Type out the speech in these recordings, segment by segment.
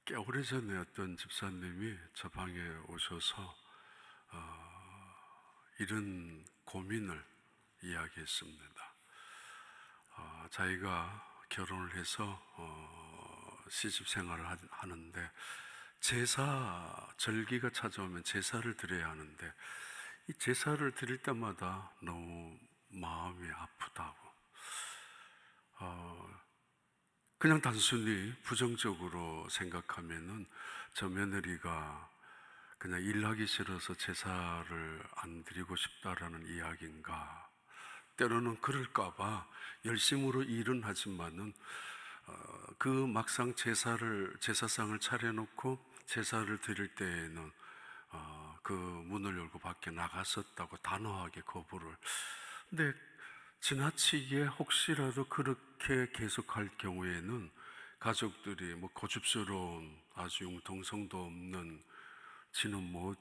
꽤 오래전에 어떤 집사님이 저 방에 오셔서 이런 고민을 이야기했습니다. 자기가 결혼을 해서 시집 생활을 하는데 제사 절기가 찾아오면 제사를 드려야 하는데 이 제사를 드릴 때마다 너무 마음이 아프다고, 그냥 단순히 부정적으로 생각하면은 저 며느리가 그냥 일하기 싫어서 제사를 안 드리고 싶다라는 이야기인가, 때로는 그럴까봐 열심으로 일은 하지만은 그 막상 제사상을 차려놓고 제사를 드릴 때에는 그 문을 열고 밖에 나갔었다고 단호하게 거부를. 근데 지나치게 혹시라도 그렇게 계속할 경우에는 가족들이 뭐 고집스러운 아주 융통성도 없는, 지는 뭐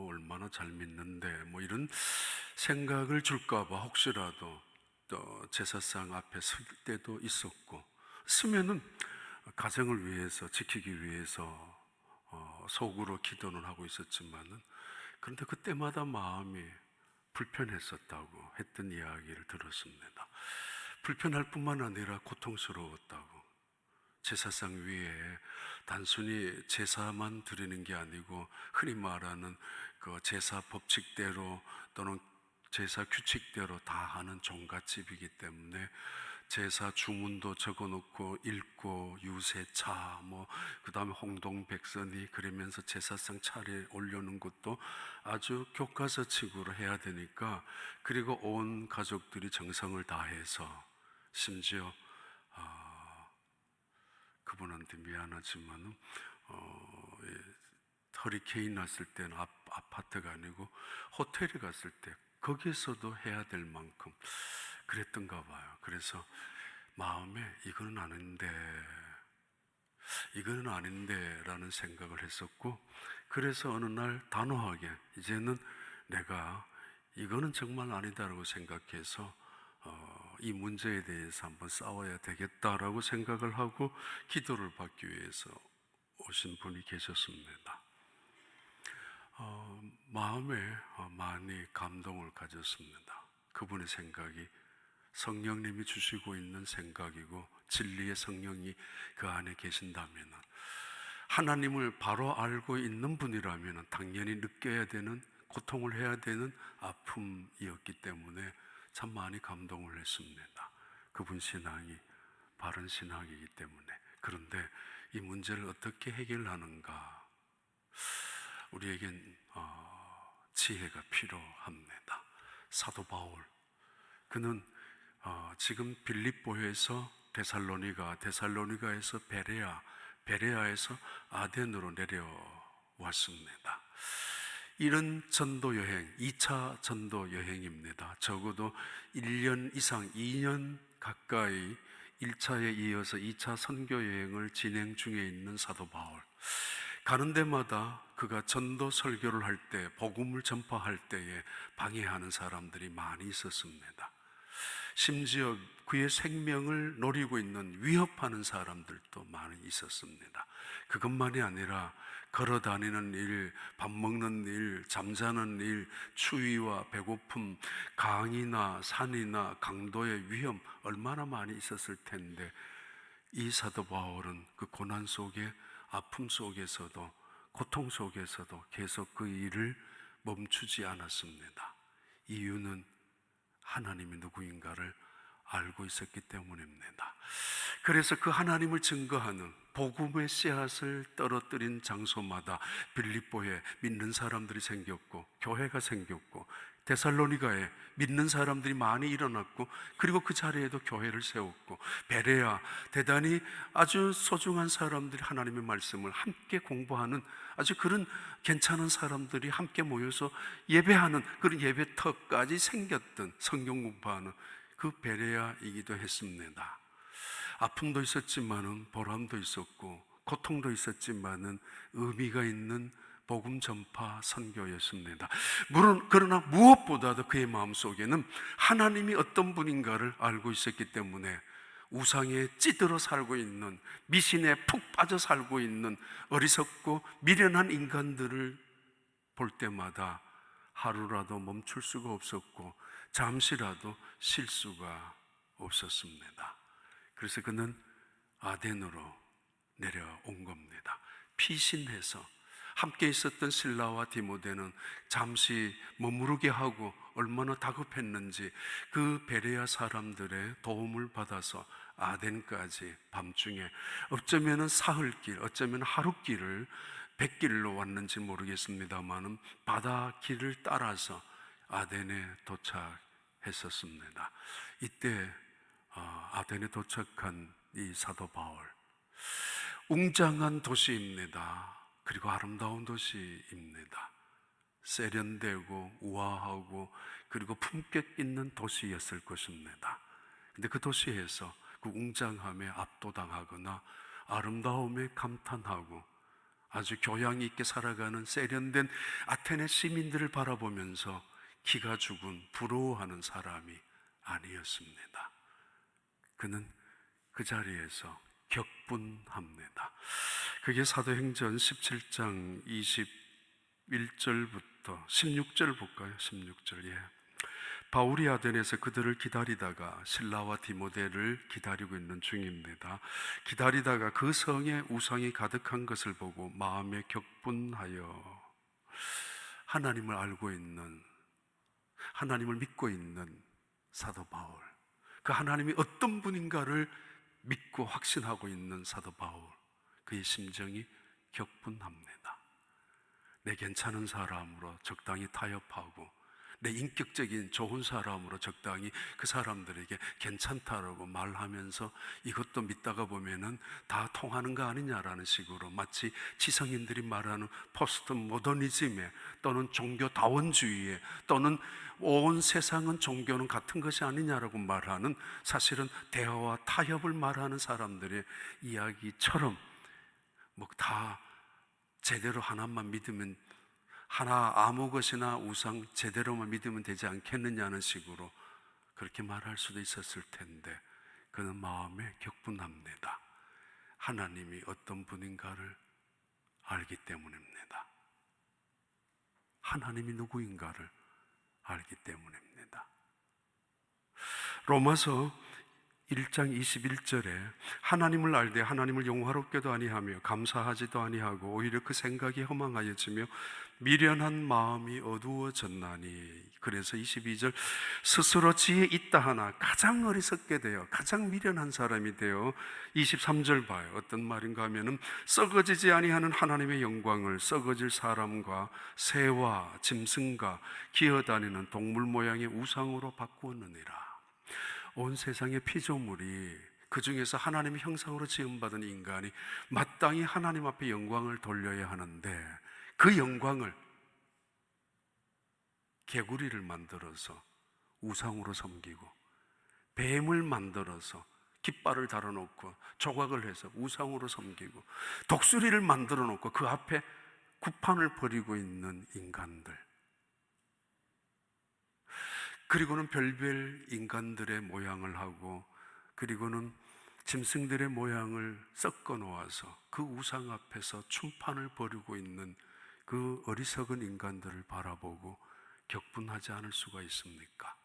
얼마나 잘 믿는데 뭐 이런 생각을 줄까봐 혹시라도 또 제사상 앞에 설 때도 있었고, 쓰면은 가정을 위해서 지키기 위해서 속으로 기도는 하고 있었지만은, 그런데 그때마다 마음이 불편했었다고 했던 이야기를 들었습니다. 불편할 뿐만 아니라 고통스러웠다고. 제사상 위에 단순히 제사만 드리는 게 아니고 흔히 말하는 그 제사 법칙대로 또는 제사 규칙대로 다 하는 종갓집이기 때문에 제사 주문도 적어놓고 읽고 유세차 그 다음에 홍동백선이 그러면서 제사상 차례 올려놓은 것도 아주 교과서식으로 해야 되니까, 그리고 온 가족들이 정성을 다해서 심지어 그분한테 미안하지만은 허리케인 났을 때는 아파트가 아니고 호텔에 갔을 때 거기에서도 해야 될 만큼 그랬던가 봐요. 그래서 마음에 이거는 아닌데 라는 생각을 했었고, 그래서 어느 날 단호하게 이제는 내가 이거는 정말 아니다라고 생각해서 이 문제에 대해서 한번 싸워야 되겠다라고 생각을 하고 기도를 받기 위해서 오신 분이 계셨습니다. 마음에 많이 감동을 가졌습니다. 그분의 생각이 성령님이 주시고 있는 생각이고 진리의 성령이 그 안에 계신다면, 하나님을 바로 알고 있는 분이라면 당연히 느껴야 되는, 고통을 해야 되는 아픔이었기 때문에 참 많이 감동을 했습니다. 그분 신앙이 바른 신앙이기 때문에. 그런데 이 문제를 어떻게 해결하는가, 우리에겐 지혜가 필요합니다. 사도 바울, 그는 지금 빌립보에서 데살로니가에서 베레아에서 아덴으로 내려왔습니다. 이런 전도 여행, 2차 전도 여행입니다. 적어도 1년 이상, 2년 가까이 1차에 이어서 2차 선교 여행을 진행 중에 있는 사도 바울. 가는 데마다 그가 전도 설교를 할 때, 복음을 전파할 때에 방해하는 사람들이 많이 있었습니다. 심지어 그의 생명을 노리고 있는, 위협하는 사람들도 많이 있었습니다. 그것만이 아니라 걸어 다니는 일, 밥 먹는 일, 잠자는 일, 추위와 배고픔, 강이나 산이나 강도의 위험 얼마나 많이 있었을 텐데, 이 사도 바울은 그 고난 속에, 아픔 속에서도, 고통 속에서도 계속 그 일을 멈추지 않았습니다. 이유는 하나님이 누구인가를 알고 있었기 때문입니다. 그래서 그 하나님을 증거하는 복음의 씨앗을 떨어뜨린 장소마다 빌립보에 믿는 사람들이 생겼고, 교회가 생겼고, 데살로니가에 믿는 사람들이 많이 일어났고, 그리고 그 자리에도 교회를 세웠고, 베레아, 대단히 아주 소중한 사람들이 하나님의 말씀을 함께 공부하는 아주 그런 괜찮은 사람들이 함께 모여서 예배하는 그런 예배터까지 생겼던, 성경 공부하는 그 베레아이기도 했습니다. 아픔도 있었지만은 보람도 있었고, 고통도 있었지만은 의미가 있는 복음 전파 선교였습니다. 그러나 무엇보다도 그의 마음속에는 하나님이 어떤 분인가를 알고 있었기 때문에 우상에 찌들어 살고 있는, 미신에 푹 빠져 살고 있는 어리석고 미련한 인간들을 볼 때마다 하루라도 멈출 수가 없었고 잠시라도 쉴 수가 없었습니다. 그래서 그는 아덴으로 내려온 겁니다. 피신해서 함께 있었던 실라와 디모데는 잠시 머무르게 하고 얼마나 다급했는지 그 베레아 사람들의 도움을 받아서 아덴까지 밤중에 어쩌면 사흘길, 어쩌면 하루길을 백길로 왔는지 모르겠습니다만 바다 길을 따라서 아덴에 도착했었습니다. 이때 아덴에 도착한 이 사도 바울, 웅장한 도시입니다. 그리고 아름다운 도시입니다. 세련되고 우아하고 그리고 품격 있는 도시였을 것입니다. 근데 그 도시에서 그 웅장함에 압도당하거나 아름다움에 감탄하고 아주 교양 있게 살아가는 세련된 아테네 시민들을 바라보면서 기가 죽은 부러워하는 사람이 아니었습니다. 그는 그 자리에서 격분합니다. 그게 사도행전 17장 21절부터 16절 볼까요? 16절. 예. 바울이 아덴에서 그들을 기다리다가 실라와 디모데를 기다리고 있는 중입니다. 기다리다가 그 성에 우상이 가득한 것을 보고 마음에 격분하여 하나님을 알고 있는, 하나님을 믿고 있는 사도 바울, 그 하나님이 어떤 분인가를 믿고 확신하고 있는 사도 바울, 그의 심정이 격분합니다. 내 괜찮은 사람으로 적당히 타협하고 내 인격적인 좋은 사람으로 적당히 그 사람들에게 괜찮다라고 말하면서 이것도 믿다가 보면은 다 통하는 거 아니냐라는 식으로 마치 지성인들이 말하는 포스트 모더니즘에 또는 종교다원주의에 또는 온 세상은 종교는 같은 것이 아니냐라고 말하는, 사실은 대화와 타협을 말하는 사람들의 이야기처럼 뭐 다 제대로 하나만 믿으면, 하나 아무 것이나 우상 제대로만 믿으면 되지 않겠느냐는 식으로 그렇게 말할 수도 있었을 텐데 그는 마음에 격분합니다. 하나님이 어떤 분인가를 알기 때문입니다. 하나님이 누구인가를 알기 때문입니다. 로마서 1장 21절에 하나님을 알되 하나님을 영화롭게도 아니하며 감사하지도 아니하고 오히려 그 생각이 허망하여지며 미련한 마음이 어두워졌나니, 그래서 22절 스스로 지혜 있다 하나 가장 어리석게 되어 가장 미련한 사람이 되어 23절 봐요. 어떤 말인가 하면은 썩어지지 아니하는 하나님의 영광을 썩어질 사람과 새와 짐승과 기어다니는 동물 모양의 우상으로 바꾸었느니라. 온 세상의 피조물이, 그 중에서 하나님의 형상으로 지음받은 인간이 마땅히 하나님 앞에 영광을 돌려야 하는데 그 영광을 개구리를 만들어서 우상으로 섬기고 뱀을 만들어서 깃발을 달아놓고 조각을 해서 우상으로 섬기고 독수리를 만들어 놓고 그 앞에 구판을 벌이고 있는 인간들, 그리고는 별별 인간들의 모양을 하고 그리고는 짐승들의 모양을 섞어 놓아서 그 우상 앞에서 춤판을 벌이고 있는 그 어리석은 인간들을 바라보고 격분하지 않을 수가 있습니까?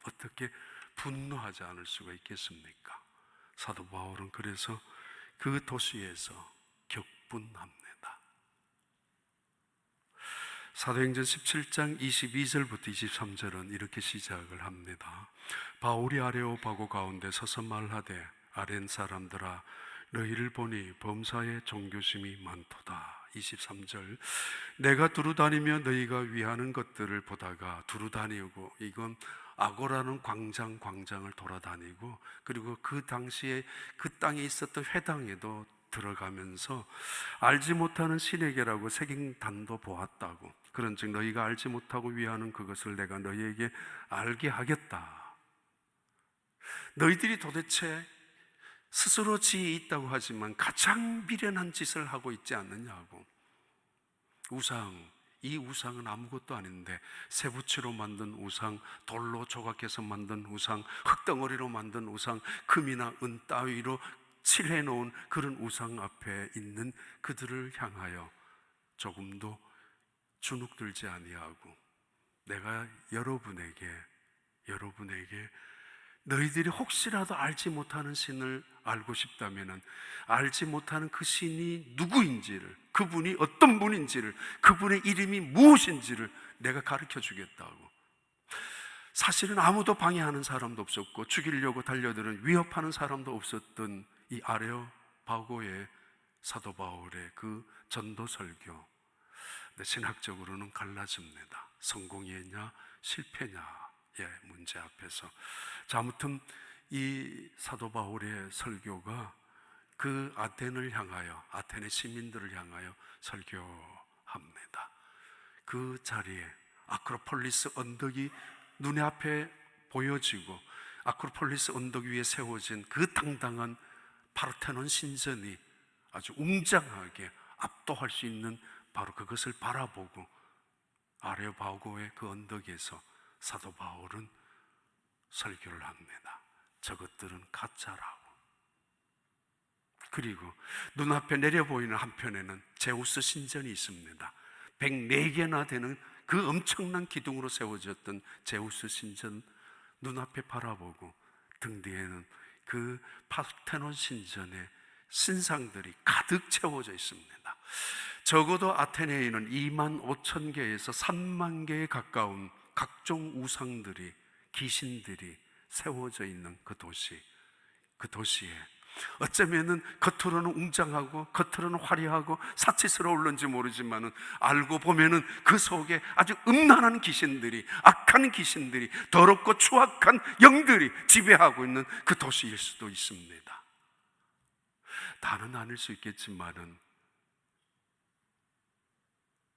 어떻게 분노하지 않을 수가 있겠습니까? 사도 바울은 그래서 그 도시에서 격분합니다. 사도행전 17장 22절부터 23절은 이렇게 시작을 합니다. 바울이 아레오파고 가운데 서서 말하되 아렌 사람들아 너희를 보니 범사에 종교심이 많도다. 23절 내가 두루다니며 너희가 위하는 것들을 보다가, 두루다니고 이건 아고라는 광장을 돌아다니고 그리고 그 당시에 그 땅에 있었던 회당에도 들어가면서 알지 못하는 신에게라고 새긴 단도 보았다고, 그런즉 너희가 알지 못하고 위하는 그것을 내가 너희에게 알게 하겠다. 너희들이 도대체 스스로 지혜 있다고 하지만 가장 미련한 짓을 하고 있지 않느냐고. 우상, 이 우상은 아무것도 아닌데 쇠붙이로 만든 우상, 돌로 조각해서 만든 우상, 흙덩어리로 만든 우상, 금이나 은 따위로 칠해 놓은 그런 우상 앞에 있는 그들을 향하여 조금도 주눅들지 아니하고, 내가 여러분에게 너희들이 혹시라도 알지 못하는 신을 알고 싶다면은, 알지 못하는 그 신이 누구인지를, 그분이 어떤 분인지를, 그분의 이름이 무엇인지를 내가 가르쳐 주겠다고. 사실은 아무도 방해하는 사람도 없었고 죽이려고 달려드는, 위협하는 사람도 없었던 이 아레오파고의 사도 바울의 그 전도 설교, 신학적으로는 갈라집니다. 성공이냐 실패냐의 문제 앞에서. 자, 아무튼 이 사도 바울의 설교가 그 아테네를 향하여, 아테네 시민들을 향하여 설교합니다. 그 자리에 아크로폴리스 언덕이 눈에 앞에 보여지고, 아크로폴리스 언덕 위에 세워진 그 당당한 파르테논 신전이 아주 웅장하게 압도할 수 있는, 바로 그것을 바라보고 아레오파고의 그 언덕에서 사도 바울은 설교를 합니다. 저것들은 가짜라고. 그리고 눈앞에 내려 보이는 한편에는 제우스 신전이 있습니다. 104개나 되는 그 엄청난 기둥으로 세워졌던 제우스 신전 눈앞에 바라보고, 등 뒤에는 그 파르테논 신전의 신상들이 가득 채워져 있습니다. 적어도 아테네에는 25,000개에서 30,000개에 가까운 각종 우상들이, 귀신들이 세워져 있는 그 도시에 어쩌면은 겉으로는 웅장하고 겉으로는 화려하고 사치스러울는지 모르지만은, 알고 보면은 그 속에 아주 음란한 귀신들이, 악한 귀신들이, 더럽고 추악한 영들이 지배하고 있는 그 도시일 수도 있습니다. 다는 아닐 수 있겠지만은,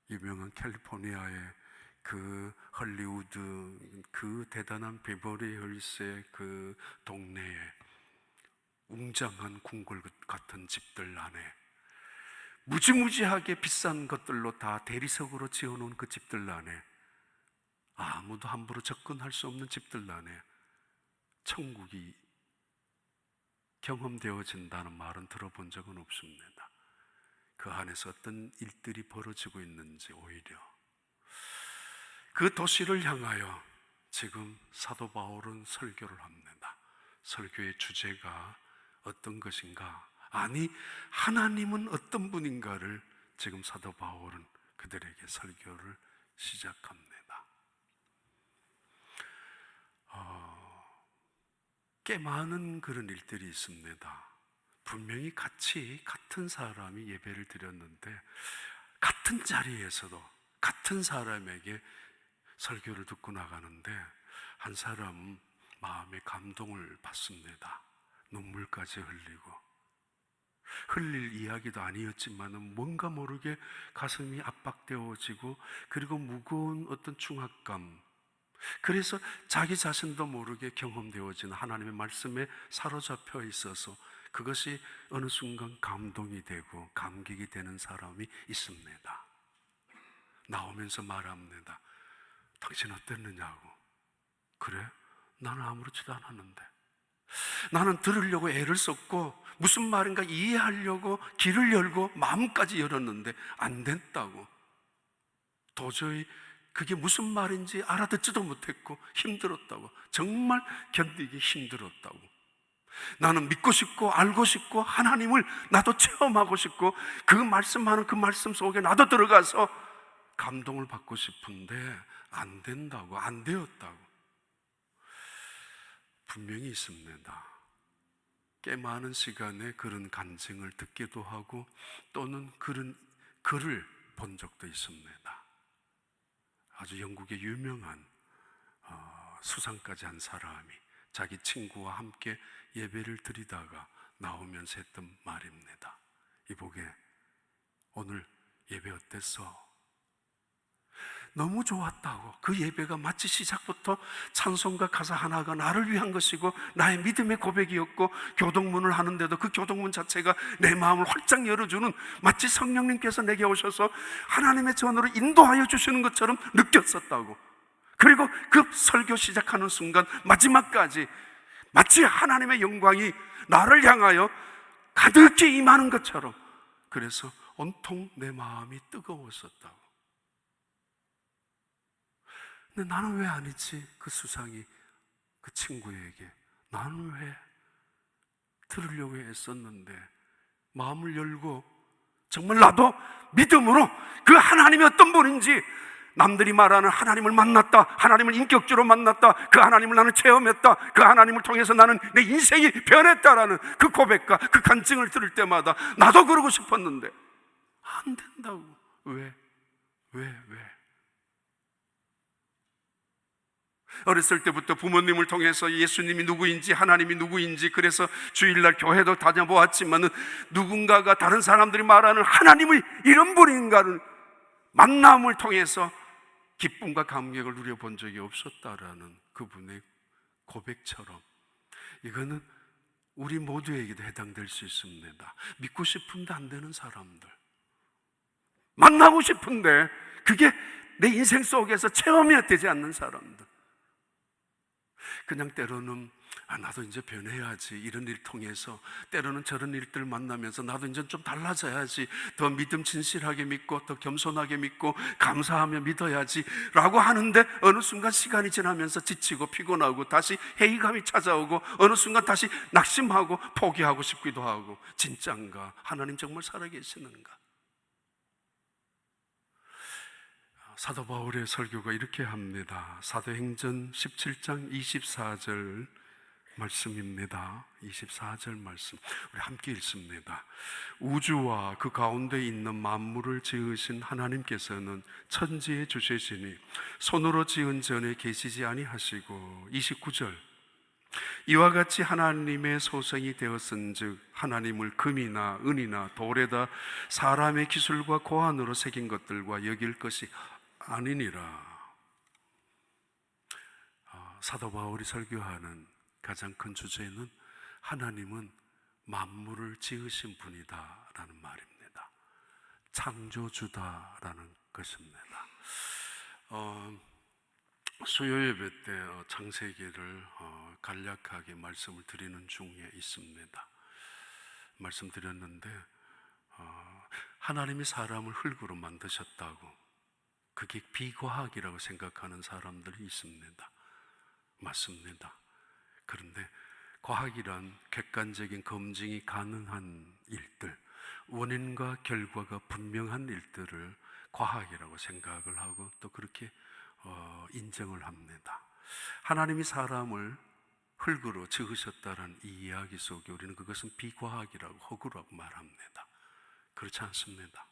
유명한 캘리포니아의 그 헐리우드, 그 대단한 베버리 힐스의 그 동네에 웅장한 궁궐 같은 집들 안에, 무지무지하게 비싼 것들로 다 대리석으로 지어놓은 그 집들 안에, 아무도 함부로 접근할 수 없는 집들 안에 천국이 경험되어진다는 말은 들어본 적은 없습니다. 그 안에서 어떤 일들이 벌어지고 있는지, 오히려 그 도시를 향하여 지금 사도 바울은 설교를 합니다. 설교의 주제가 어떤 것인가? 아니, 하나님은 어떤 분인가를 지금 사도 바울은 그들에게 설교를 시작합니다. 꽤 많은 그런 일들이 있습니다. 분명히 같은 사람이 예배를 드렸는데, 같은 자리에서도 같은 사람에게 설교를 듣고 나가는데, 한 사람은 마음의 감동을 받습니다. 눈물까지 흘리고, 흘릴 이야기도 아니었지만 뭔가 모르게 가슴이 압박되어지고, 그리고 무거운 어떤 중압감, 그래서 자기 자신도 모르게 경험되어지는 하나님의 말씀에 사로잡혀 있어서 그것이 어느 순간 감동이 되고 감격이 되는 사람이 있습니다. 나오면서 말합니다. 당신 어땠느냐고. 그래? 나는 아무렇지도 않았는데. 나는 들으려고 애를 썼고 무슨 말인가 이해하려고 귀를 열고 마음까지 열었는데 안 됐다고. 도저히 그게 무슨 말인지 알아듣지도 못했고 힘들었다고. 정말 견디기 힘들었다고. 나는 믿고 싶고 알고 싶고 하나님을 나도 체험하고 싶고 그 말씀하는 그 말씀 속에 나도 들어가서 감동을 받고 싶은데 안 된다고, 안 되었다고. 분명히 있습니다. 꽤 많은 시간에 그런 간증을 듣기도 하고 또는 그런 글을 본 적도 있습니다. 아주 영국의 유명한 수상까지 한 사람이 자기 친구와 함께 예배를 드리다가 나오면서 했던 말입니다. 이보게, 오늘 예배 어땠어? 너무 좋았다고. 그 예배가 마치 시작부터 찬송가 가사 하나가 나를 위한 것이고 나의 믿음의 고백이었고, 교동문을 하는데도 그 교동문 자체가 내 마음을 활짝 열어주는, 마치 성령님께서 내게 오셔서 하나님의 전으로 인도하여 주시는 것처럼 느꼈었다고. 그리고 그 설교 시작하는 순간 마지막까지 마치 하나님의 영광이 나를 향하여 가득히 임하는 것처럼, 그래서 온통 내 마음이 뜨거웠었다고. 근데 나는 왜 아니지? 그 수상이 그 친구에게 나는 왜 들으려고 했었는데, 마음을 열고 정말 나도 믿음으로 그 하나님이 어떤 분인지, 남들이 말하는 하나님을 만났다, 하나님을 인격적으로 만났다, 그 하나님을 나는 체험했다, 그 하나님을 통해서 나는 내 인생이 변했다라는 그 고백과 그 간증을 들을 때마다 나도 그러고 싶었는데 안 된다고. 왜? 어렸을 때부터 부모님을 통해서 예수님이 누구인지, 하나님이 누구인지, 그래서 주일날 교회도 다녀보았지만 누군가가, 다른 사람들이 말하는 하나님의 이런 분인가를 만남을 통해서 기쁨과 감격을 누려본 적이 없었다라는 그분의 고백처럼, 이거는 우리 모두에게도 해당될 수 있습니다. 믿고 싶은데 안 되는 사람들, 만나고 싶은데 그게 내 인생 속에서 체험이 되지 않는 사람들, 그냥 때로는 나도 이제 변해야지, 이런 일 통해서, 때로는 저런 일들 만나면서 나도 이제 좀 달라져야지, 더 믿음 진실하게 믿고 더 겸손하게 믿고 감사하며 믿어야지 라고 하는데, 어느 순간 시간이 지나면서 지치고 피곤하고 다시 회의감이 찾아오고, 어느 순간 다시 낙심하고 포기하고 싶기도 하고, 진짠가? 하나님 정말 살아계시는가? 사도 바울의 설교가 이렇게 합니다. 사도행전 17장 24절 말씀입니다. 24절 말씀 우리 함께 읽습니다. 우주와 그 가운데 있는 만물을 지으신 하나님께서는 천지에 주시시니 손으로 지은 전에 계시지 아니하시고, 29절 이와 같이 하나님의 소생이 되었은즉 하나님을 금이나 은이나 돌에다 사람의 기술과 고안으로 새긴 것들과 여길 것이 아니니라. 사도 바울이 설교하는 가장 큰 주제는 하나님은 만물을 지으신 분이다라는 말입니다. 창조주다라는 것입니다. 수요 예배 때 창세기를 간략하게 말씀을 드리는 중에 있습니다. 말씀드렸는데 하나님이 사람을 흙으로 만드셨다고, 그게 비과학이라고 생각하는 사람들이 있습니다. 맞습니다. 그런데 과학이란 객관적인 검증이 가능한 일들, 원인과 결과가 분명한 일들을 과학이라고 생각을 하고 또 그렇게 인정을 합니다. 하나님이 사람을 흙으로 지으셨다는 이 이야기 속에 우리는 그것은 비과학이라고, 허구라고 말합니다. 그렇지 않습니다.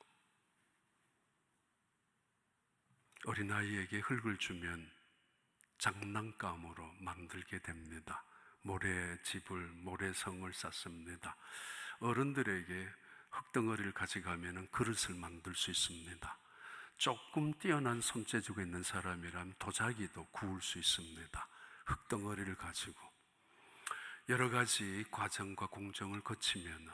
어린아이에게 흙을 주면 장난감으로 만들게 됩니다. 모래집을, 모래성을 쌓습니다. 어른들에게 흙덩어리를 가져가면 그릇을 만들 수 있습니다. 조금 뛰어난 손재주가 있는 사람이라면 도자기도 구울 수 있습니다. 흙덩어리를 가지고 여러 가지 과정과 공정을 거치면,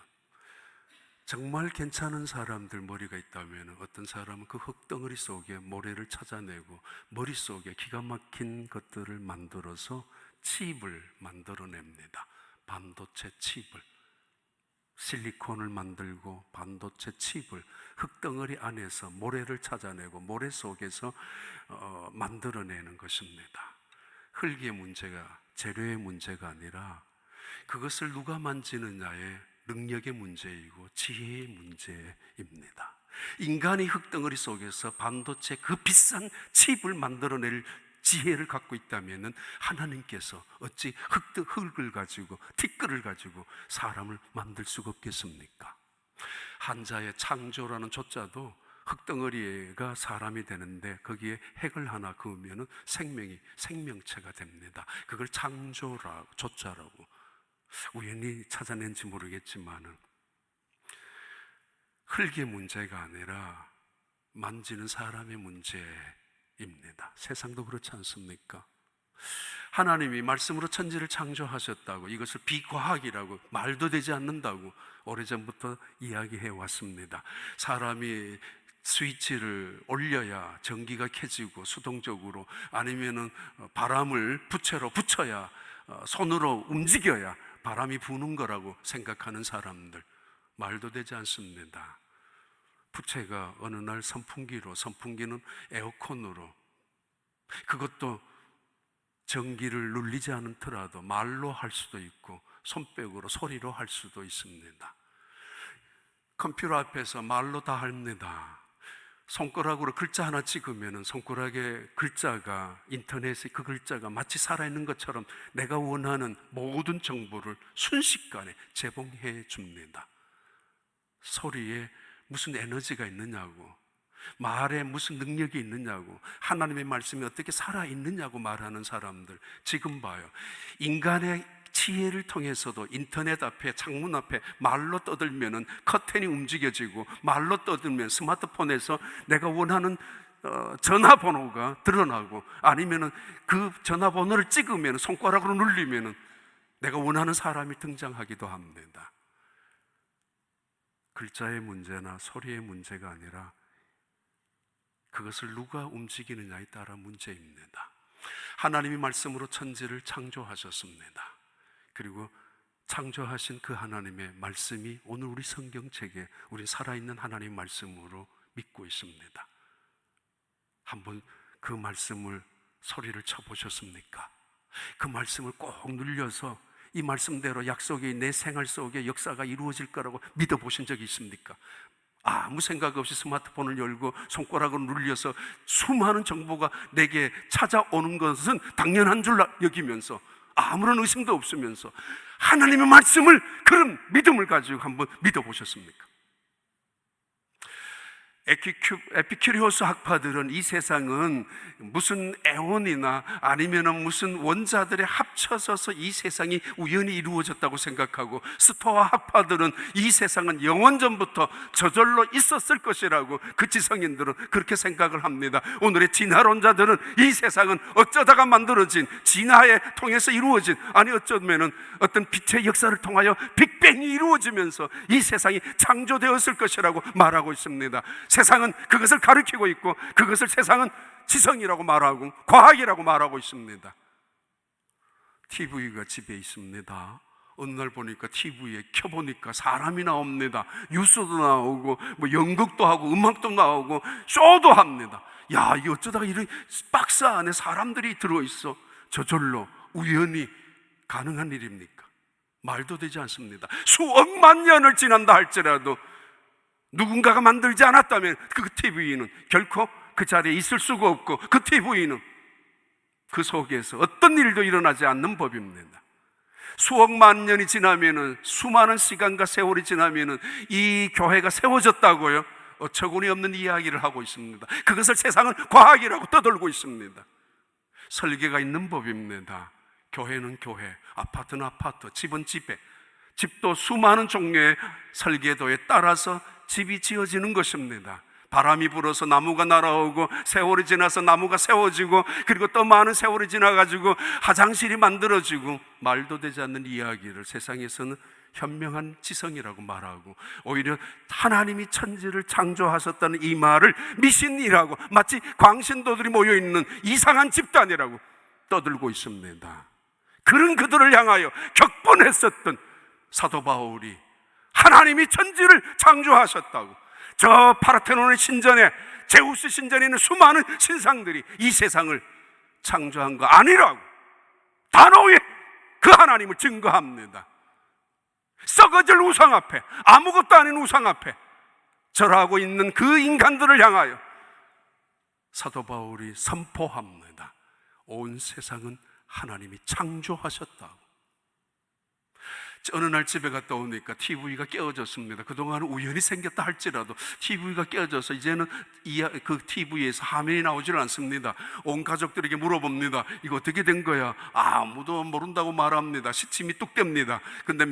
정말 괜찮은 사람들 머리가 있다면 어떤 사람은 그 흙덩어리 속에 모래를 찾아내고 머릿속에 기가 막힌 것들을 만들어서 칩을 만들어냅니다. 반도체 칩을, 실리콘을 만들고 반도체 칩을 흙덩어리 안에서 모래를 찾아내고 모래 속에서 만들어내는 것입니다. 흙의 문제가, 재료의 문제가 아니라 그것을 누가 만지느냐의 능력의 문제이고 지혜의 문제입니다. 인간이 흙덩어리 속에서 반도체 그 비싼 칩을 만들어낼 지혜를 갖고 있다면 하나님께서 어찌 흙을 가지고, 티끌을 가지고 사람을 만들 수가 없겠습니까? 한자의 창조라는 조자도 흙덩어리가 사람이 되는데 거기에 핵을 하나 그으면 생명체가 됩니다. 그걸 창조라고, 조자라고 우연히 찾아낸지 모르겠지만은, 흙의 문제가 아니라 만지는 사람의 문제에 세상도 그렇지 않습니까? 하나님이 말씀으로 천지를 창조하셨다고, 이것을 비과학이라고, 말도 되지 않는다고 오래전부터 이야기해 왔습니다. 사람이 스위치를 올려야 전기가 켜지고 수동적으로, 아니면은 바람을 부채로 붙여야, 손으로 움직여야 바람이 부는 거라고 생각하는 사람들, 말도 되지 않습니다. 부채가 어느 날 선풍기로, 선풍기는 에어컨으로, 그것도 전기를 눌리지 않더라도 말로 할 수도 있고 손뼉으로, 소리로 할 수도 있습니다. 컴퓨터 앞에서 말로 다 합니다. 손가락으로 글자 하나 찍으면 손가락의 글자가, 인터넷의 그 글자가 마치 살아있는 것처럼 내가 원하는 모든 정보를 순식간에 제공해 줍니다. 소리에 무슨 에너지가 있느냐고, 말에 무슨 능력이 있느냐고, 하나님의 말씀이 어떻게 살아있느냐고 말하는 사람들, 지금 봐요. 인간의 지혜를 통해서도 인터넷 앞에, 창문 앞에 말로 떠들면은 커튼이 움직여지고, 말로 떠들면 스마트폰에서 내가 원하는 전화번호가 드러나고, 아니면은 그 전화번호를 찍으면, 손가락으로 눌리면은 내가 원하는 사람이 등장하기도 합니다. 글자의 문제나 소리의 문제가 아니라 그것을 누가 움직이느냐에 따라 문제입니다. 하나님이 말씀으로 천지를 창조하셨습니다. 그리고 창조하신 그 하나님의 말씀이 오늘 우리 성경책에 우리 살아있는 하나님의 말씀으로 믿고 있습니다. 한번 그 말씀을 소리를 쳐보셨습니까? 그 말씀을 꼭 눌려서 이 말씀대로 약속이 내 생활 속에 역사가 이루어질 거라고 믿어보신 적이 있습니까? 아무 생각 없이 스마트폰을 열고 손가락으로 눌려서 수많은 정보가 내게 찾아오는 것은 당연한 줄 여기면서, 아무런 의심도 없으면서 하나님의 말씀을, 그런 믿음을 가지고 한번 믿어보셨습니까? 에피큐리오스 학파들은 이 세상은 무슨 에온이나 아니면 무슨 원자들의 합쳐져서 이 세상이 우연히 이루어졌다고 생각하고, 스토아 학파들은 이 세상은 영원전부터 저절로 있었을 것이라고, 그 지성인들은 그렇게 생각을 합니다. 오늘의 진화론자들은 이 세상은 어쩌다가 만들어진, 진화에 통해서 이루어진, 아니 어쩌면은 어떤 빛의 역사를 통하여 빅뱅이 이루어지면서 이 세상이 창조되었을 것이라고 말하고 있습니다. 세상은 그것을 가리키고 있고, 그것을 세상은 지성이라고 말하고 과학이라고 말하고 있습니다. TV가 집에 있습니다. 어느 날 보니까 TV에 켜보니까 사람이 나옵니다. 뉴스도 나오고 뭐 연극도 하고 음악도 나오고 쇼도 합니다. 야, 이 어쩌다가 이런 박스 안에 사람들이 들어있어. 저절로 우연히 가능한 일입니까? 말도 되지 않습니다. 수억만 년을 지난다 할지라도 누군가가 만들지 않았다면 그 TV는 결코 그 자리에 있을 수가 없고, 그 TV는 그 속에서 어떤 일도 일어나지 않는 법입니다. 수억만 년이 지나면은, 수많은 시간과 세월이 지나면은 이 교회가 세워졌다고요? 어처구니 없는 이야기를 하고 있습니다. 그것을 세상은 과학이라고 떠들고 있습니다. 설계가 있는 법입니다. 교회는 교회, 아파트는 아파트, 집은 집에, 집도 수많은 종류의 설계도에 따라서 집이 지어지는 것입니다. 바람이 불어서 나무가 날아오고, 세월이 지나서 나무가 세워지고, 그리고 또 많은 세월이 지나가지고 화장실이 만들어지고, 말도 되지 않는 이야기를 세상에서는 현명한 지성이라고 말하고, 오히려 하나님이 천지를 창조하셨다는 이 말을 미신이라고, 마치 광신도들이 모여있는 이상한 집단이라고 떠들고 있습니다. 그런 그들을 향하여 격분했었던 사도 바울이 하나님이 천지를 창조하셨다고, 저 파르테논의 신전에, 제우스 신전에 있는 수많은 신상들이 이 세상을 창조한 거 아니라고 단호히 그 하나님을 증거합니다. 썩어질 우상 앞에, 아무것도 아닌 우상 앞에 절하고 있는 그 인간들을 향하여 사도 바울이 선포합니다. 온 세상은 하나님이 창조하셨다고. 어느 날 집에 갔다 오니까 TV가 깨어졌습니다. 그동안은 우연히 생겼다 할지라도 TV가 깨어져서 이제는 그 TV에서 화면이 나오질 않습니다. 온 가족들에게 물어봅니다. 이거 어떻게 된 거야? 아무도 모른다고 말합니다. 시침이 뚝 뗍니다. 근데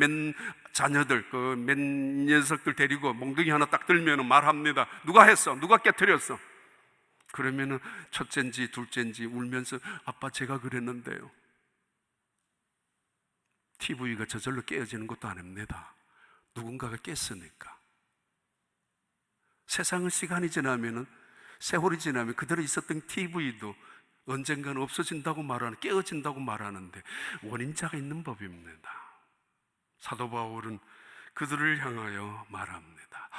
자녀들, 몇 녀석들 데리고 몽둥이 하나 딱 들면 말합니다. 누가 했어? 누가 깨트렸어? 그러면은 첫째인지 둘째인지 울면서 아빠 제가 그랬는데요. TV가 저절로 깨어지는 것도 아닙니다. 누군가가 깼으니까. 세상은 시간이 지나면은, 세월이 지나면 그대로 있었던 TV도 언젠가는 없어진다고 말하는, 깨어진다고 말하는데 원인자가 있는 법입니다. 사도 바울은 그들을 향하여 말합니다.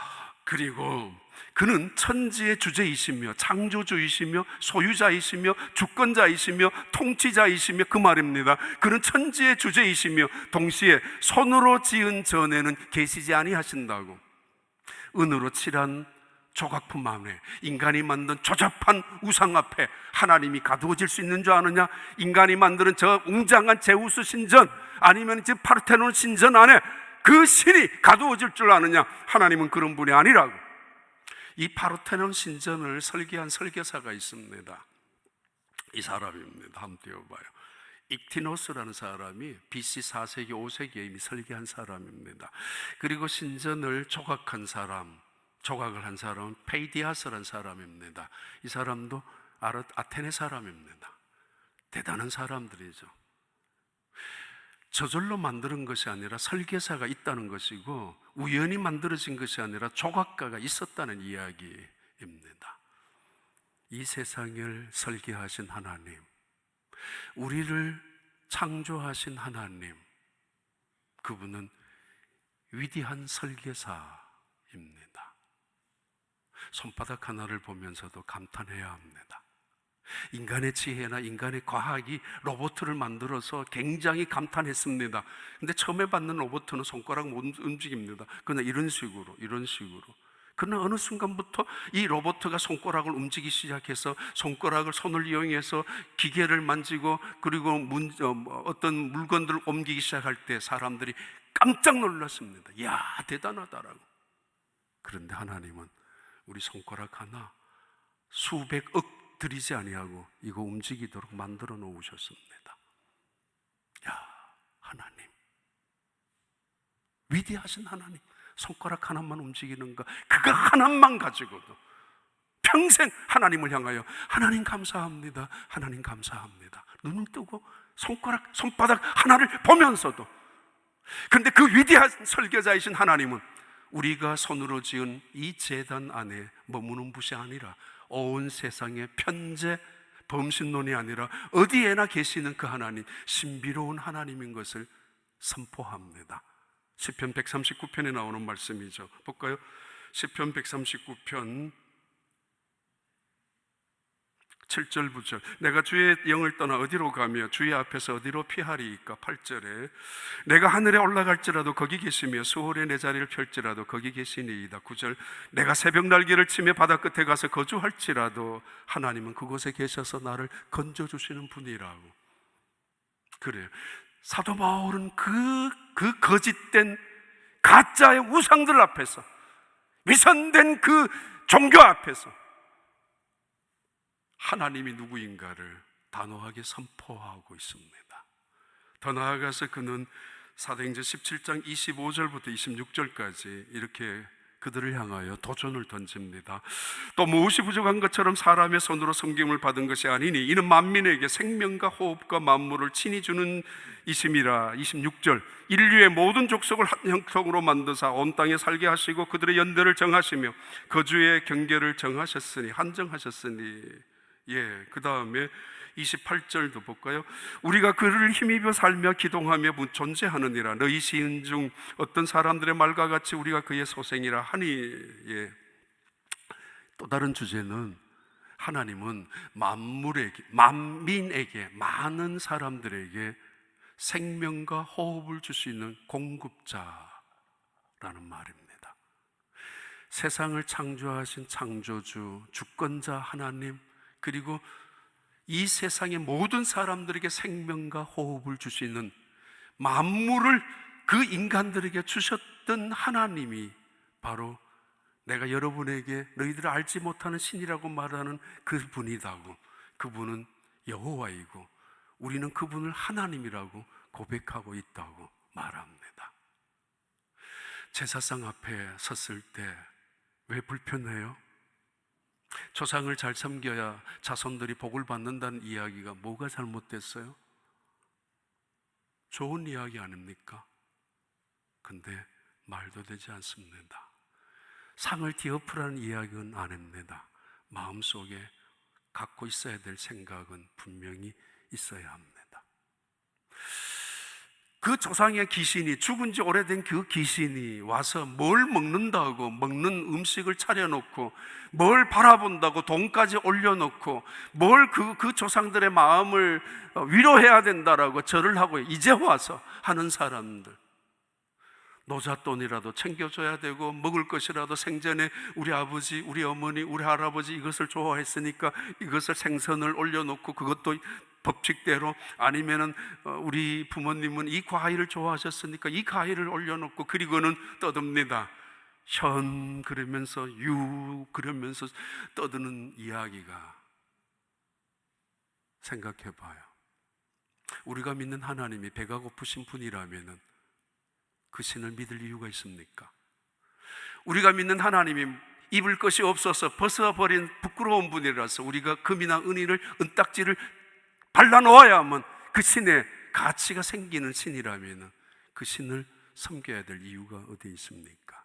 그리고 그는 천지의 주제이시며 창조주이시며 소유자이시며 주권자이시며 통치자이시며, 그 말입니다. 그는 천지의 주제이시며 동시에 손으로 지은 전에는 계시지 아니하신다고. 은으로 칠한 조각품 안에, 인간이 만든 조잡한 우상 앞에 하나님이 가두어질 수 있는 줄 아느냐? 인간이 만드는 저 웅장한 제우스 신전, 아니면 저 파르테논 신전 안에 그 신이 가두어질 줄 아느냐? 하나님은 그런 분이 아니라고. 이 파르테논 신전을 설계한 설계사가 있습니다. 이 사람입니다. 한번 띄워봐요. 익티노스라는 사람이 BC 4세기 5세기에 이미 설계한 사람입니다. 그리고 신전을 조각한 사람, 조각을 한 사람은 페이디아스라는 사람입니다. 이 사람도 아테네 사람입니다. 대단한 사람들이죠. 저절로 만드는 것이 아니라 설계사가 있다는 것이고, 우연히 만들어진 것이 아니라 조각가가 있었다는 이야기입니다. 이 세상을 설계하신 하나님, 우리를 창조하신 하나님, 그분은 위대한 설계사입니다. 손바닥 하나를 보면서도 감탄해야 합니다. 인간의 지혜나 인간의 과학이 로봇을 만들어서 굉장히 감탄했습니다. 근데 처음에 받는 로봇은 손가락 못 움직입니다. 그러나 이런 식으로. 그러나 어느 순간부터 이 로봇가 손가락을 움직이기 시작해서, 손을 이용해서 기계를 만지고, 그리고 어떤 물건들을 옮기기 시작할 때 사람들이 깜짝 놀랐습니다. 이야, 대단하다라고. 그런데 하나님은 우리 손가락 하나 수백억 들이지 아니하고 이거 움직이도록 만들어 놓으셨습니다. 야, 하나님, 위대하신 하나님, 손가락 하나만 움직이는가? 그거 하나만 가지고도 평생 하나님을 향하여 하나님 감사합니다, 하나님 감사합니다, 눈을 뜨고 손바닥 하나를 보면서도. 그런데 그 위대한 설계자이신 하나님은 우리가 손으로 지은 이 제단 안에 머무는 분이 아니라 온 세상의 편재, 범신론이 아니라 어디에나 계시는 그 하나님, 신비로운 하나님인 것을 선포합니다. 시편 139편에 나오는 말씀이죠. 볼까요? 시편 139편 7절 9절. 내가 주의 영을 떠나 어디로 가며 주의 앞에서 어디로 피하리이까? 8절에 내가 하늘에 올라갈지라도 거기 계시며 수월에 내 자리를 펼지라도 거기 계시니이다. 9절 내가 새벽 날개를 치며 바다 끝에 가서 거주할지라도 하나님은 그곳에 계셔서 나를 건져주시는 분이라고. 그래요. 사도 바울은 그 거짓된 가짜의 우상들 앞에서, 위선된 그 종교 앞에서 하나님이 누구인가를 단호하게 선포하고 있습니다. 더 나아가서 그는 사도행전 17장 25절부터 26절까지 이렇게 그들을 향하여 도전을 던집니다. 또 무엇이 부족한 것처럼 사람의 손으로 섬김을 받은 것이 아니니 이는 만민에게 생명과 호흡과 만물을 친히 주는 이심이라. 26절 인류의 모든 족속을 한 형통으로 만드사 온 땅에 살게 하시고 그들의 연대를 정하시며 거주의 경계를 정하셨으니, 한정하셨으니. 그 다음에 28절도 볼까요? 우리가 그를 힘입어 살며 기동하며 존재하느니라. 너희 시인 중 어떤 사람들의 말과 같이 우리가 그의 소생이라 하니. 또 다른 주제는 하나님은 만물에게, 만민에게, 많은 사람들에게 생명과 호흡을 줄 수 있는 공급자라는 말입니다. 세상을 창조하신 창조주, 주권자 하나님, 그리고 이 세상의 모든 사람들에게 생명과 호흡을 줄 수 있는, 만물을 그 인간들에게 주셨던 하나님이 바로 내가 여러분에게 너희들을 알지 못하는 신이라고 말하는 그분이다고. 그분은 여호와이고 우리는 그분을 하나님이라고 고백하고 있다고 말합니다. 제사상 앞에 섰을 때 왜 불편해요? 조상을 잘 섬겨야 자손들이 복을 받는다는 이야기가 뭐가 잘못됐어요? 좋은 이야기 아닙니까? 근데 말도 되지 않습니다. 상을 뒤엎으라는 이야기는 아닙니다. 마음속에 갖고 있어야 될 생각은 분명히 있어야 합니다. 그 조상의 귀신이, 죽은 지 오래된 그 귀신이 와서 뭘 먹는다고 먹는 음식을 차려놓고, 뭘 바라본다고 돈까지 올려놓고, 뭘 그 조상들의 마음을 위로해야 된다라고 절을 하고 이제 와서 하는 사람들, 노잣돈이라도 챙겨줘야 되고 먹을 것이라도 생전에 우리 아버지, 우리 어머니, 우리 할아버지 이것을 좋아했으니까 이것을 생선을 올려놓고, 그것도 법칙대로, 아니면은 우리 부모님은 이 과일을 좋아하셨으니까 이 과일을 올려놓고, 그리고는 떠듭니다. 현 그러면서 유 그러면서 떠드는 이야기가, 생각해봐요. 우리가 믿는 하나님이 배가 고프신 분이라면은 그 신을 믿을 이유가 있습니까? 우리가 믿는 하나님이 입을 것이 없어서 벗어버린 부끄러운 분이라서 우리가 금이나 은이를, 은딱지를 발라놓아야만 그 신의 가치가 생기는 신이라면 그 신을 섬겨야 될 이유가 어디 있습니까?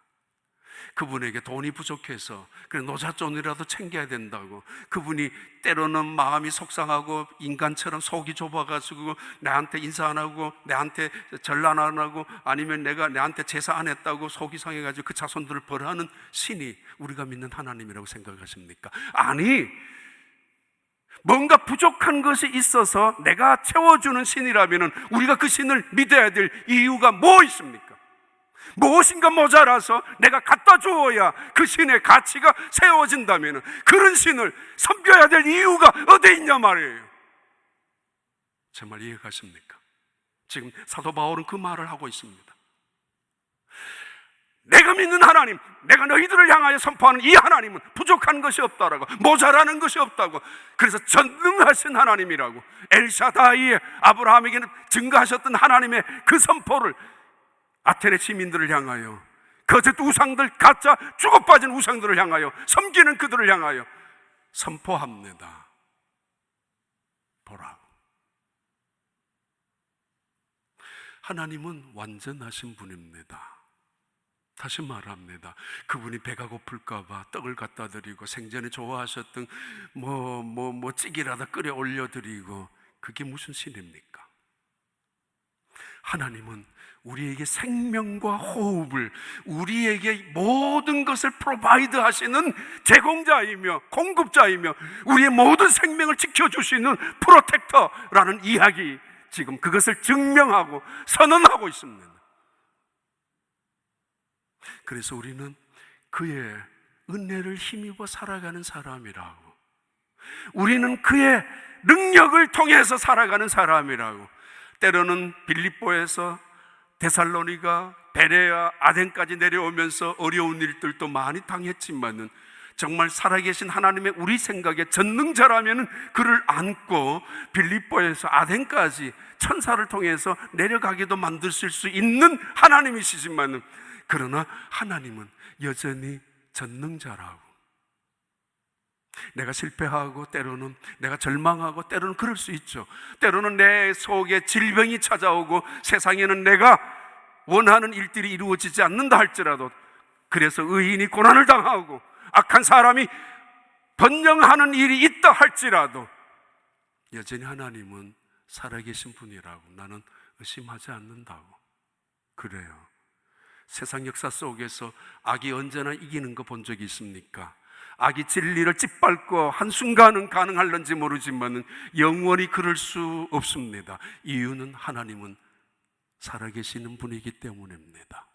그분에게 돈이 부족해서 그래 노잣돈이라도 챙겨야 된다고, 그분이 때로는 마음이 속상하고 인간처럼 속이 좁아가지고 나한테 인사 안 하고, 나한테 전란 안 하고, 아니면 내가 나한테 제사 안 했다고 속이 상해가지고 그 자손들을 벌하는 신이 우리가 믿는 하나님이라고 생각하십니까? 아니, 뭔가 부족한 것이 있어서 내가 채워주는 신이라면 우리가 그 신을 믿어야 될 이유가 뭐 있습니까? 무엇인가 모자라서 내가 갖다 주어야 그 신의 가치가 세워진다면 그런 신을 섬겨야 될 이유가 어디 있냐 말이에요. 정말 이해가십니까? 지금 사도 바울은 그 말을 하고 있습니다. 내가 믿는 하나님, 내가 너희들을 향하여 선포하는 이 하나님은 부족한 것이 없다라고, 모자라는 것이 없다고, 그래서 전능하신 하나님이라고, 엘샤다이, 아브라함에게는 증거하셨던 하나님의 그 선포를 아테네 시민들을 향하여, 거짓 우상들, 가짜 죽어빠진 우상들을 향하여, 섬기는 그들을 향하여 선포합니다. 보라, 하나님은 완전하신 분입니다. 다시 말합니다. 그분이 배가 고플까봐 떡을 갖다 드리고, 생전에 좋아하셨던 찌개라도 끓여 올려드리고, 그게 무슨 신입니까? 하나님은 우리에게 생명과 호흡을, 우리에게 모든 것을 프로바이드 하시는 제공자이며 공급자이며 우리의 모든 생명을 지켜주시는 프로텍터라는 이야기, 지금 그것을 증명하고 선언하고 있습니다. 그래서 우리는 그의 은혜를 힘입어 살아가는 사람이라고, 우리는 그의 능력을 통해서 살아가는 사람이라고. 때로는 빌립보에서 데살로니가, 베레아, 아덴까지 내려오면서 어려운 일들도 많이 당했지만은 정말 살아계신 하나님의 우리 생각에 전능자라면 그를 안고 빌립보에서 아덴까지 천사를 통해서 내려가게도 만드실 수 있는 하나님이시지만은, 그러나 하나님은 여전히 전능자라고. 내가 실패하고, 때로는 내가 절망하고, 때로는 그럴 수 있죠. 때로는 내 속에 질병이 찾아오고, 세상에는 내가 원하는 일들이 이루어지지 않는다 할지라도, 그래서 의인이 고난을 당하고 악한 사람이 번영하는 일이 있다 할지라도 여전히 하나님은 살아계신 분이라고 나는 의심하지 않는다고. 그래요. 세상 역사 속에서 악이 언제나 이기는 거 본 적이 있습니까? 악이 진리를 짓밟고 한순간은 가능할런지 모르지만 영원히 그럴 수 없습니다. 이유는 하나님은 살아계시는 분이기 때문입니다.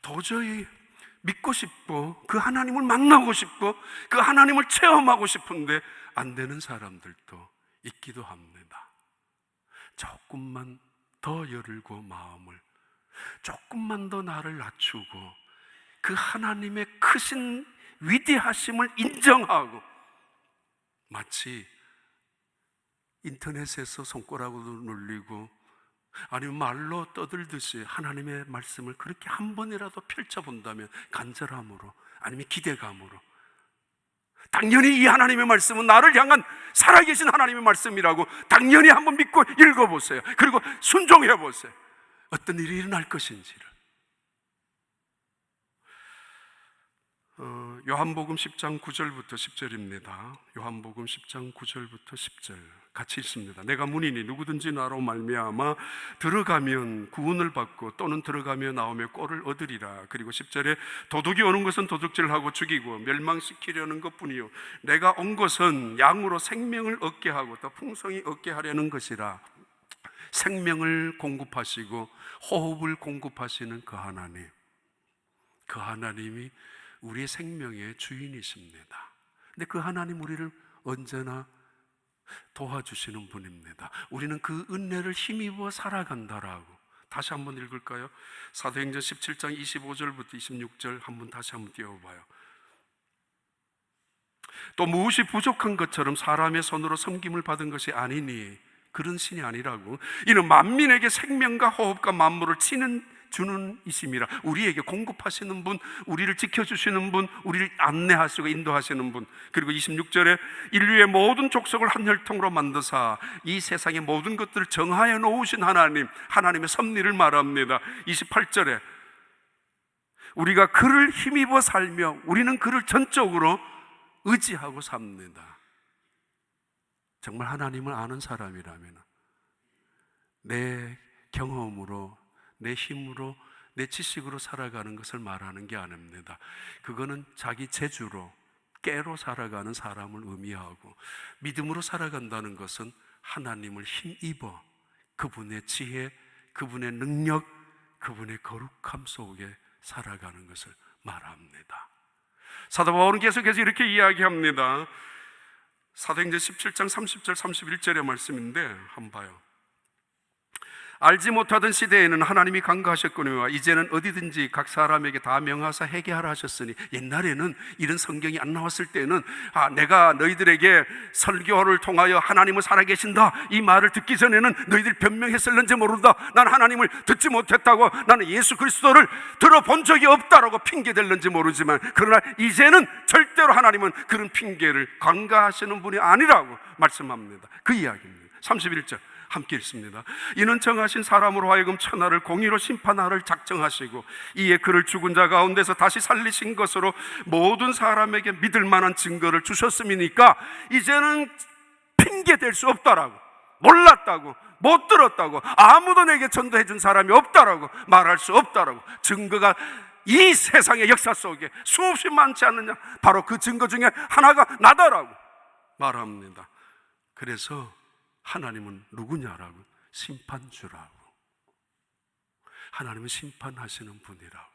도저히 믿고 싶고 그 하나님을 만나고 싶고 그 하나님을 체험하고 싶은데 안 되는 사람들도 있기도 합니다. 조금만 더 열고 마음을, 조금만 더 나를 낮추고 그 하나님의 크신 위대하심을 인정하고, 마치 인터넷에서 손가락으로 눌리고 아니면 말로 떠들듯이 하나님의 말씀을 그렇게 한 번이라도 펼쳐본다면 간절함으로, 아니면 기대감으로, 당연히 이 하나님의 말씀은 나를 향한 살아계신 하나님의 말씀이라고 당연히 한번 믿고 읽어보세요. 그리고 순종해보세요. 어떤 일이 일어날 것인지를. 요한복음 10장 9절부터 10절입니다. 요한복음 10장 9절부터 10절 같이 읽습니다. 내가 문이니 누구든지 나로 말미암아 들어가면 구원을 받고 또는 들어가며 나오며 꼴을 얻으리라. 그리고 10절에 도둑이 오는 것은 도둑질하고 죽이고 멸망시키려는 것뿐이요 내가 온 것은 양으로 생명을 얻게 하고 더 풍성히 얻게 하려는 것이라. 생명을 공급하시고 호흡을 공급하시는 그 하나님, 그 하나님이 우리의 생명의 주인이십니다. 근데 그 하나님 우리를 언제나 도와주시는 분입니다. 우리는 그 은혜를 힘입어 살아간다라고. 다시 한번 읽을까요? 사도행전 17장 25절부터 26절 한번 다시 한번 띄워봐요. 또 무엇이 부족한 것처럼 사람의 손으로 섬김을 받은 것이 아니니, 그런 신이 아니라고. 이는 만민에게 생명과 호흡과 만물을 주는 이심이라. 우리에게 공급하시는 분, 우리를 지켜주시는 분, 우리를 안내하시고 인도하시는 분. 그리고 26절에 인류의 모든 족속을 한 혈통으로 만드사 이 세상의 모든 것들을 정하여 놓으신 하나님, 하나님의 섭리를 말합니다. 28절에 우리가 그를 힘입어 살며 우리는 그를 전적으로 의지하고 삽니다. 정말 하나님을 아는 사람이라면 내 경험으로, 내 힘으로, 내 지식으로 살아가는 것을 말하는 게 아닙니다. 그거는 자기 재주로, 깨로 살아가는 사람을 의미하고, 믿음으로 살아간다는 것은 하나님을 힘입어 그분의 지혜, 그분의 능력, 그분의 거룩함 속에 살아가는 것을 말합니다. 사도 바울은 계속해서 이렇게 이야기합니다. 사도행전 17장 30절 31절의 말씀인데 한번 봐요. 알지 못하던 시대에는 하나님이 간과하셨거니와 이제는 어디든지 각 사람에게 다 명하사 회개하라 하셨으니. 옛날에는 이런 성경이 안 나왔을 때는 내가 너희들에게 설교를 통하여 하나님은 살아계신다 이 말을 듣기 전에는 너희들이 변명했을는지 모른다, 난 하나님을 듣지 못했다고, 나는 예수 그리스도를 들어본 적이 없다라고 핑계댈는지 모르지만, 그러나 이제는 절대로 하나님은 그런 핑계를 간과하시는 분이 아니라고 말씀합니다. 그 이야기입니다. 31절 함께 읽습니다. 이는 정하신 사람으로 하여금 천하를 공의로 심판하를 작정하시고 이에 그를 죽은 자 가운데서 다시 살리신 것으로 모든 사람에게 믿을 만한 증거를 주셨음이니까 이제는 핑계 댈 수 없다라고, 몰랐다고, 못 들었다고, 아무도 내게 전도해 준 사람이 없다라고 말할 수 없다라고. 증거가 이 세상의 역사 속에 수없이 많지 않느냐, 바로 그 증거 중에 하나가 나다라고 말합니다. 그래서 하나님은 누구냐라고? 심판주라고. 하나님은 심판하시는 분이라고.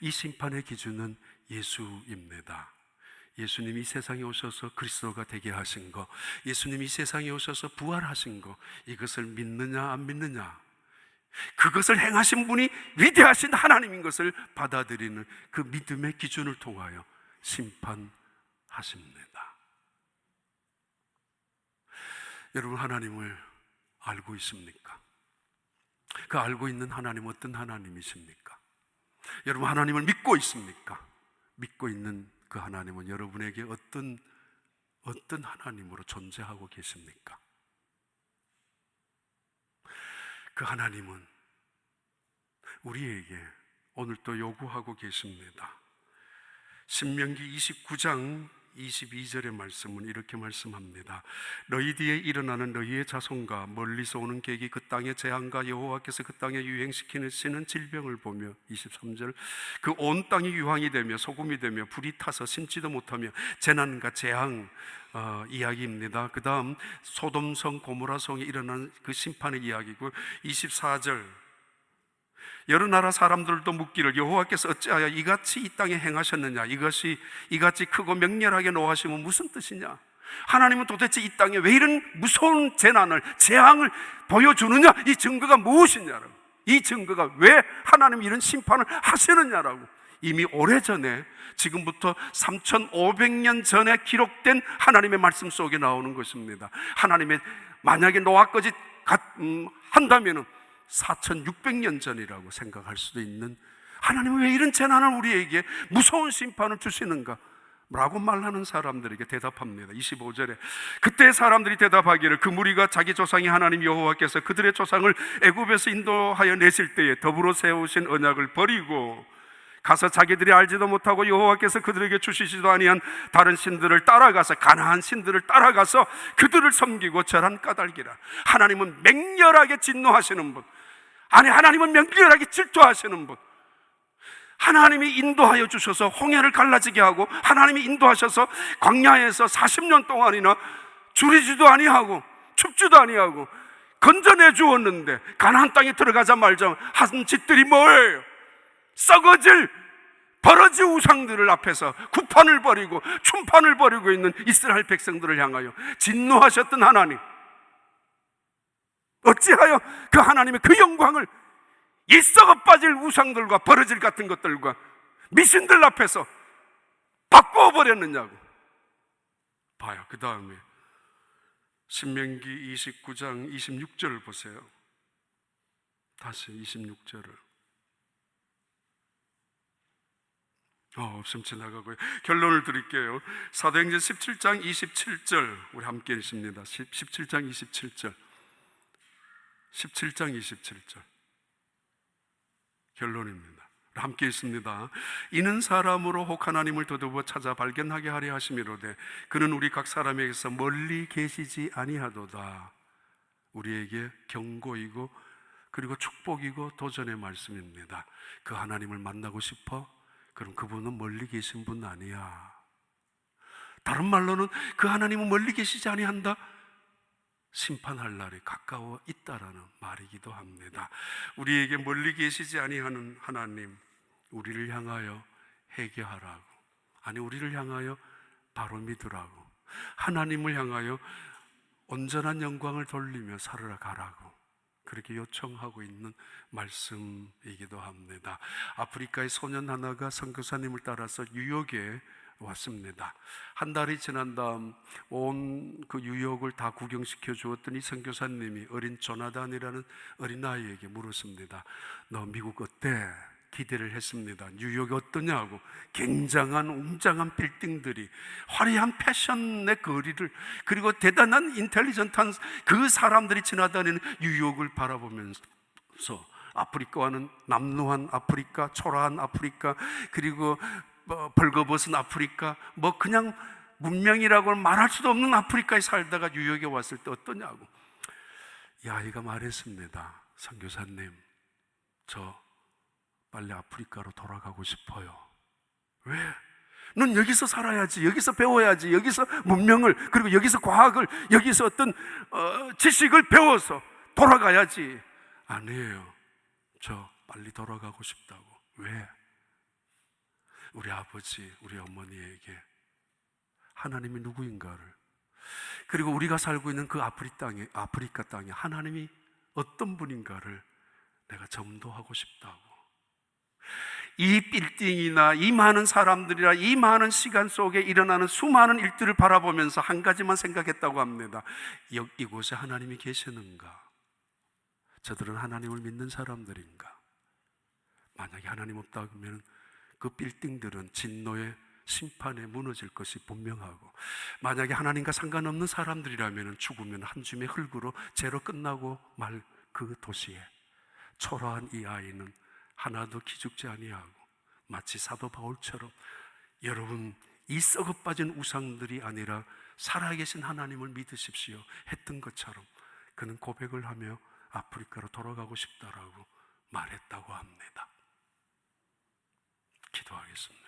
이 심판의 기준은 예수입니다. 예수님이 이 세상에 오셔서 그리스도가 되게 하신 거, 예수님이 이 세상에 오셔서 부활하신 거, 이것을 믿느냐 안 믿느냐, 그것을 행하신 분이 위대하신 하나님인 것을 받아들이는 그 믿음의 기준을 통하여 심판하십니다. 여러분, 하나님을 알고 있습니까? 그 알고 있는 하나님 어떤 하나님이십니까? 여러분, 하나님을 믿고 있습니까? 믿고 있는 그 하나님은 여러분에게 어떤 하나님으로 존재하고 계십니까? 그 하나님은 우리에게 오늘 또 요구하고 계십니다. 신명기 29장 22절의 말씀은 이렇게 말씀합니다. 너희 뒤에 일어나는 너희의 자손과 멀리서 오는 객이 그 땅의 재앙과 여호와께서 그 땅에 유행시키시는 질병을 보며, 23절, 그 온 땅이 유황이 되며 소금이 되며 불이 타서 심지도 못하며 재난과 재앙 이야기입니다. 그 다음 소돔성 고모라성에 일어난 그 심판의 이야기고, 24절, 여러 나라 사람들도 묻기를 여호와께서 어찌하여 이같이 이 땅에 행하셨느냐, 이같이 크고 명렬하게 노하시면 무슨 뜻이냐, 하나님은 도대체 이 땅에 왜 이런 무서운 재앙을 보여주느냐, 이 증거가 무엇이냐라고, 이 증거가 왜 하나님이 이런 심판을 하시느냐라고 이미 오래전에, 지금부터 3500년 전에 기록된 하나님의 말씀 속에 나오는 것입니다. 하나님의, 만약에 노아까지 한다면 4600년 전이라고 생각할 수도 있는, 하나님은 왜 이런 재난을 우리에게 무서운 심판을 주시는가? 라고 말하는 사람들에게 대답합니다. 25절에 그때 사람들이 대답하기를 그 무리가 자기 조상이 하나님 여호와께서 그들의 조상을 애굽에서 인도하여 내실 때에 더불어 세우신 언약을 버리고 가서 자기들이 알지도 못하고 여호와께서 그들에게 주시지도 아니한 다른 신들을 따라가서, 가나안 신들을 따라가서 그들을 섬기고 절한 까닭이라. 하나님은 맹렬하게 진노하시는 분, 아니 하나님은 맹렬하게 질투하시는 분, 하나님이 인도하여 주셔서 홍해를 갈라지게 하고, 하나님이 인도하셔서 광야에서 40년 동안이나 줄이지도 아니하고 춥지도 아니하고 건져내 주었는데, 가나안 땅에 들어가자마자 한 짓들이 뭐예요? 썩어질 버러지 우상들을 앞에서 구판을 벌이고 춤판을 벌이고 있는 이스라엘 백성들을 향하여 진노하셨던 하나님, 어찌하여 그 하나님의 그 영광을 이 썩어 빠질 우상들과 버러질 같은 것들과 미신들 앞에서 바꾸어 버렸느냐고. 봐요. 그 다음에 신명기 29장 26절을 보세요. 다시 26절을. 없으면 지나가고요. 결론을 드릴게요. 사도행전 17장 27절 우리 함께 읽습니다. 17장 27절 17장 27절 결론입니다. 함께 읽습니다. 이는 사람으로 혹 하나님을 더듬어 찾아 발견하게 하려 하심이로되 그는 우리 각 사람에게서 멀리 계시지 아니하도다. 우리에게 경고이고 그리고 축복이고 도전의 말씀입니다. 그 하나님을 만나고 싶어? 그럼 그분은 멀리 계신 분 아니야. 다른 말로는 그 하나님은 멀리 계시지 아니한다, 심판할 날이 가까워 있다라는 말이기도 합니다. 우리에게 멀리 계시지 아니하는 하나님, 우리를 향하여 회개하라고, 아니 우리를 향하여 바로 믿으라고, 하나님을 향하여 온전한 영광을 돌리며 살아가라고 그렇게 요청하고 있는 말씀이기도 합니다. 아프리카의 소년 하나가 선교사님을 따라서 뉴욕에 왔습니다. 한 달이 지난 다음 온 그 뉴욕을 다 구경시켜 주었더니 선교사님이 어린 조나단이라는 어린아이에게 물었습니다. 너 미국 어때? 기대를 했습니다. 뉴욕이 어떠냐고. 굉장한 웅장한 빌딩들이, 화려한 패션의 거리를, 그리고 대단한 인텔리전트한 그 사람들이 지나다니는 뉴욕을 바라보면서 아프리카와는 남루한 아프리카, 초라한 아프리카, 그리고 벌거벗은 아프리카, 뭐 그냥 문명이라고는 말할 수도 없는 아프리카에 살다가 뉴욕에 왔을 때 어떠냐고. 이 아이가 말했습니다. 선교사님, 저 빨리 아프리카로 돌아가고 싶어요. 왜? 넌 여기서 살아야지, 여기서 배워야지, 여기서 문명을, 그리고 여기서 과학을, 여기서 어떤 지식을 배워서 돌아가야지. 아니에요. 저 빨리 돌아가고 싶다고. 왜? 우리 아버지, 우리 어머니에게 하나님이 누구인가를, 그리고 우리가 살고 있는 그 아프리카 땅에 하나님이 어떤 분인가를 내가 점도하고 싶다고. 이 빌딩이나 이 많은 사람들이나 이 많은 시간 속에 일어나는 수많은 일들을 바라보면서 한 가지만 생각했다고 합니다. 이곳에 하나님이 계시는가? 저들은 하나님을 믿는 사람들인가? 만약에 하나님 없다면 그 빌딩들은 진노의 심판에 무너질 것이 분명하고, 만약에 하나님과 상관없는 사람들이라면 죽으면 한 줌의 흙으로 죄로 끝나고 말 그 도시에 초라한 이 아이는 하나도 기죽지 아니하고 마치 사도 바울처럼, 여러분 이 썩어 빠진 우상들이 아니라 살아계신 하나님을 믿으십시오 했던 것처럼 그는 고백을 하며 아프리카로 돌아가고 싶다라고 말했다고 합니다. 기도하겠습니다.